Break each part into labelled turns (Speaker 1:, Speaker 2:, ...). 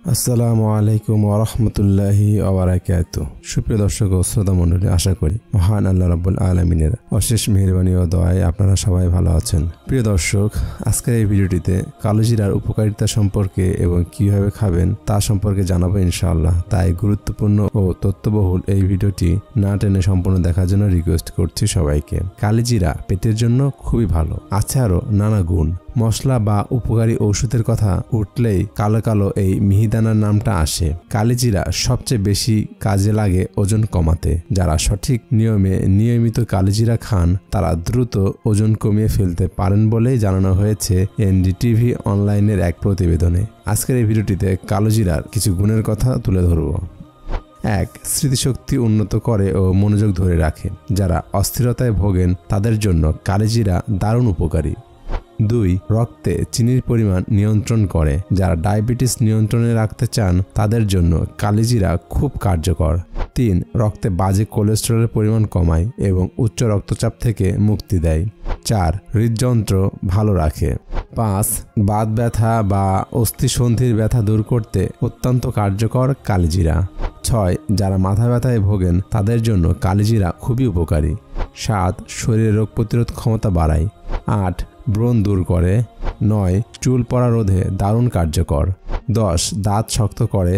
Speaker 1: আসসালামু আলাইকুম ওয়া রাহমাতুল্লাহি ওয়া বারাকাতুহু। সুপ্রিয় দর্শক ও শ্রোতা মণ্ডলী, আশা করি মহান আল্লাহ রাব্বুল আলামিনের অশেষ মেহেরবানি ও দয়ায় আপনারা সবাই ভালো আছেন। প্রিয় দর্শক, আজকের এই ভিডিওটিতে কালোজিরার উপকারিতা সম্পর্কে এবং কিভাবে খাবেন তা সম্পর্কে জানাবো ইনশাআল্লাহ। তাই গুরুত্বপূর্ণ ও তথ্যবহুল এই ভিডিওটি না টেনে সম্পূর্ণ দেখার জন্য রিকোয়েস্ট করছি সবাইকে। কালোজিরা পেটের জন্য খুবই ভালো, আছে আরো নানা গুণ। মশলা বা উপকারী ঔষধের কথা উঠলেই কালো কালো এই মিহিদানার নামটা আসে। কালোজিরা সবচেয়ে বেশি কাজে লাগে ওজন কমাতে। যারা সঠিক নিয়মে নিয়মিত কালোজিরা খান তারা দ্রুত ওজন কমিয়ে ফেলতে পারেন বলেই জানানো হয়েছে এনডিটিভি অনলাইনের এক প্রতিবেদনে। আজকের এই ভিডিওটিতে কালোজিরার কিছু গুণের কথা তুলে ধরব। 1. স্মৃতিশক্তি উন্নত করে ও মনোযোগ ধরে রাখে। যারা অস্থিরতায় ভোগেন তাদের জন্য কালোজিরা দারুণ উপকারী। 2. রক্তে চিনির পরিমাণ নিয়ন্ত্রণ করে। যারা ডায়াবেটিস নিয়ন্ত্রণে রাখতে চান তাদের জন্য কালোজিরা খুব কার্যকর। 3. রক্তে বাজে কোলেস্টেরলের পরিমাণ কমায় এবং উচ্চ রক্তচাপ থেকে মুক্তি দেয়। 4. হৃদযন্ত্র ভালো রাখে। 5. বাত ব্যথা বা অস্থিসন্ধির ব্যথা দূর করতে অত্যন্ত কার্যকর কালোজিরা। 6. যারা মাথা ব্যথায় ভোগেন তাদের জন্য কালোজিরা খুবই উপকারী। 7. শরীরের রোগ প্রতিরোধ ক্ষমতা বাড়ায়। 8. ব্রণ দূর করে। 9. চুল পড়া রোধে দারুণ কার্যকর। 10. দাঁত শক্ত করে।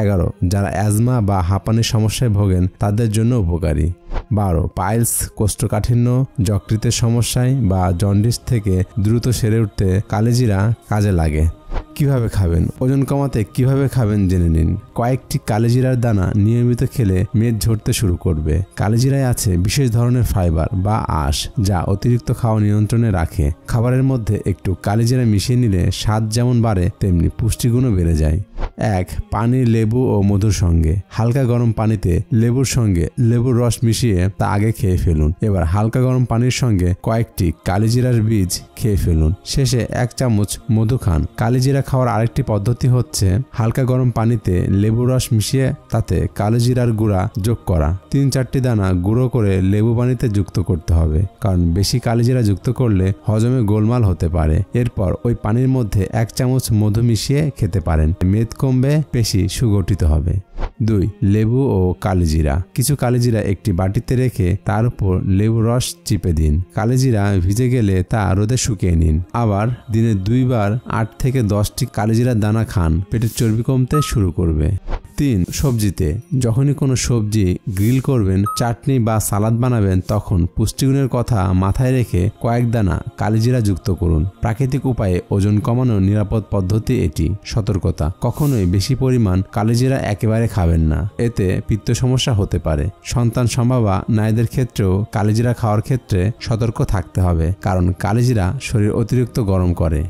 Speaker 1: 11. যারা অ্যাজমা বা হাঁপানির সমস্যায় ভোগেন তাদের জন্য উপকারী। 12. পাইলস, কোষ্ঠকাঠিন্য, যকৃতের সমস্যায় বা জন্ডিস থেকে দ্রুত সেরে উঠতে কালোজিরা কাজে লাগে। কিভাবে খাবেন? ওজন কমাতে কিভাবে খাবেন জেনে নিন। কয়েকটি কালোজিরার দানা নিয়মিত খেলে মেদ ঝরতে শুরু করবে। কালোজিরায় আছে বিশেষ ধরনের ফাইবার বা আঁশ যা অতিরিক্ত খাওয়া নিয়ন্ত্রণে রাখে। খাবারের মধ্যে একটু কালোজিরা মিশিয়ে নিলে স্বাদ যেমন বাড়ে তেমনি পুষ্টিগুণও বেড়ে যায়। 1. পানি, লেবু ও মধুর সঙ্গে। হালকা গরম পানিতে লেবুর সঙ্গে লেবুর রস মিশিয়ে তা আগে খেয়ে ফেলুন। এবার হালকা গরম পানির সঙ্গে কয়েকটি কালোজিরার বীজ খেয়ে ফেলুন। শেষে 1 চামচ মধু খান। কালোজিরা খাওয়ার আরেকটি পদ্ধতি হচ্ছে হালকা গরম পানিতে লেবুর রস মিশিয়ে তাতে কালোজিরার গুঁড়া যোগ করা। 3-4টি দানা গুঁড়ো করে লেবু পানিতে যুক্ত করতে হবে, কারণ বেশি কালোজিরা যুক্ত করলে হজমে গোলমাল হতে পারে। এরপর ওই পানির মধ্যে 1 চামচ মধু মিশিয়ে খেতে পারেন। মেদ কমবে, পেশি সুগঠিত হবে। 2. লেবু ও কালোজিরা। কিছু কালোজিরা একটি বাটিতে রেখে তার উপর লেবুর রস চিপে দিন। কালোজিরা ভিজে গেলে তা রোদে শুকিয়ে নিন। আবার দিনে 2 বার 8 থেকে 10টি কালোজিরার দানা খান। পেটের চর্বি কমতে শুরু করবে। 3. সবজিতে। যখনই কোনো সবজি গ্রিল করবেন, চাটনি বা সালাদ বানাবেন তখন পুষ্টিগুণের কথা মাথায় রেখে কয়েক দানা কালোজিরা যুক্ত করুন। প্রাকৃতিক উপায়ে ওজন কমানোর নিরাপদ পদ্ধতি এটি। সতর্কতা: কখনোই বেশি পরিমাণ কালোজিরা একেবারে খাবেন না, এতে পিত্ত সমস্যা হতে পারে। সন্তান সম্ভাবা নারীদের ক্ষেত্রেও কালোজিরা খাওয়ার ক্ষেত্রে সতর্ক থাকতে হবে, কারণ কালোজিরা শরীর অতিরিক্ত গরম করে।